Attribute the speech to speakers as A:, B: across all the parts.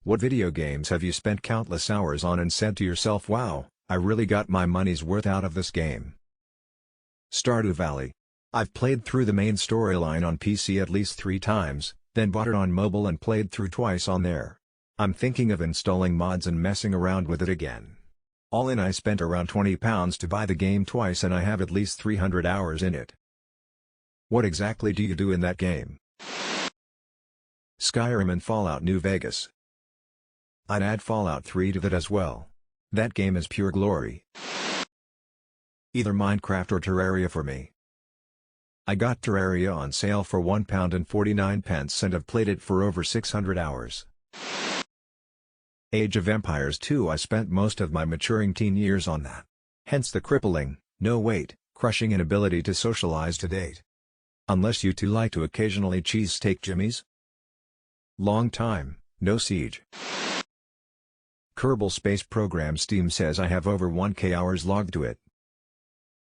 A: What video games have you spent countless hours on and said to yourself, wow, I really got my money's worth out of this game? Stardew Valley. I've played through the main storyline on PC at least 3 times, then bought it on mobile and played through twice on there. I'm thinking of installing mods and messing around with it again. All in, I spent around £20 to buy the game twice and I have at least 300 hours in it. What exactly do you do in that game? Skyrim and Fallout New Vegas. I'd add Fallout 3 to that as well. That game is pure glory. Either Minecraft or Terraria for me. I got Terraria on sale for £1.49 and have played it for over 600 hours. Age of Empires 2. I spent most of my maturing teen years on that. Hence the crippling, no wait, crushing inability to socialize to date. Unless you two like to occasionally cheesesteak Jimmy's? Long time, no Siege. Kerbal Space Program. Steam says I have over 1k hours logged to it.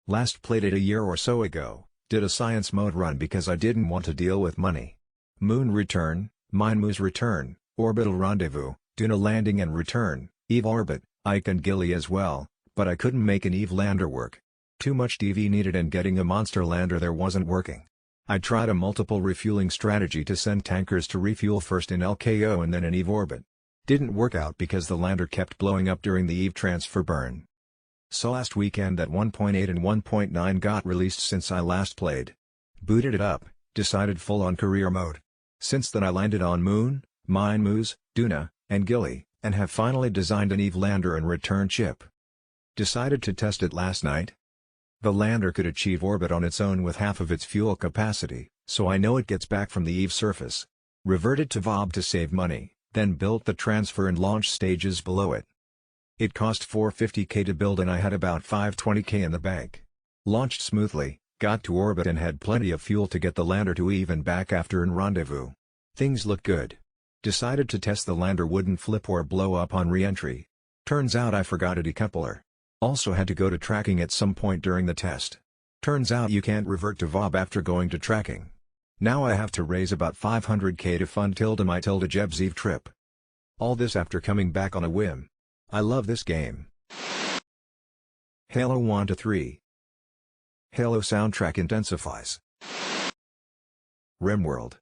A: Last played it a year or so ago, did a science mode run because I didn't want to deal with money. Moon Return, Minmu's Return, Orbital Rendezvous, Duna Landing and Return, Eve Orbit, Ike and Gilly as well, but I couldn't make an Eve lander work. Too much DV needed and getting a monster lander there wasn't working. I tried a multiple refueling strategy to send tankers to refuel first in LKO and then in Eve Orbit. Didn't work out because the lander kept blowing up during the Eve transfer burn. So last weekend that 1.8 and 1.9 got released since I last played. Booted it up, decided full on career mode. Since then I landed on Moon, Minmus, Duna, and Gilly, and have finally designed an Eve lander and return ship. Decided to test it last night. The lander could achieve orbit on its own with half of its fuel capacity, so I know it gets back from the Eve surface. Reverted to VOB to save money, then built the transfer and launch stages below it. It cost $450k to build and I had about $520k in the bank. Launched smoothly, got to orbit and had plenty of fuel to get the lander to Eve and back after in rendezvous. Things look good. Decided to test the lander wouldn't flip or blow up on re-entry. Turns out I forgot a decoupler. Also had to go to tracking at some point during the test. Turns out you can't revert to VOB after going to tracking. Now I have to raise about $500k to fund my Jeb's Eve trip. All this after coming back on a whim. I love this game. Halo 1-3. Halo soundtrack intensifies. RimWorld.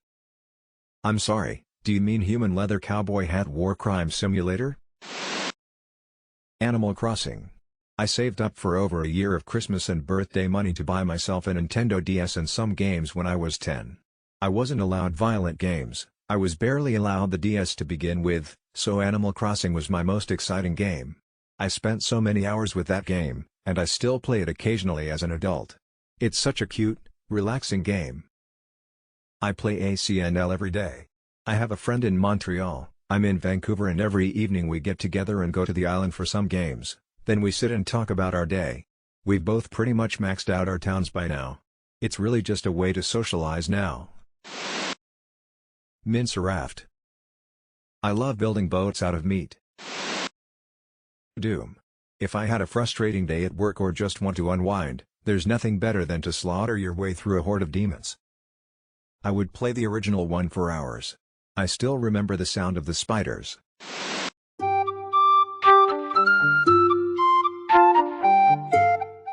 A: I'm sorry, do you mean Human Leather Cowboy Hat War Crime Simulator? Animal Crossing. I saved up for over a year of Christmas and birthday money to buy myself a Nintendo DS and some games when I was 10. I wasn't allowed violent games, I was barely allowed the DS to begin with, so Animal Crossing was my most exciting game. I spent so many hours with that game, and I still play it occasionally as an adult. It's such a cute, relaxing game. I play ACNL every day. I have a friend in Montreal, I'm in Vancouver, and every evening we get together and go to the island for some games. Then we sit and talk about our day. We've both pretty much maxed out our towns by now. It's really just a way to socialize now. Mince Raft. I love building boats out of meat. Doom. If I had a frustrating day at work or just want to unwind, there's nothing better than to slaughter your way through a horde of demons. I would play the original one for hours. I still remember the sound of the spiders.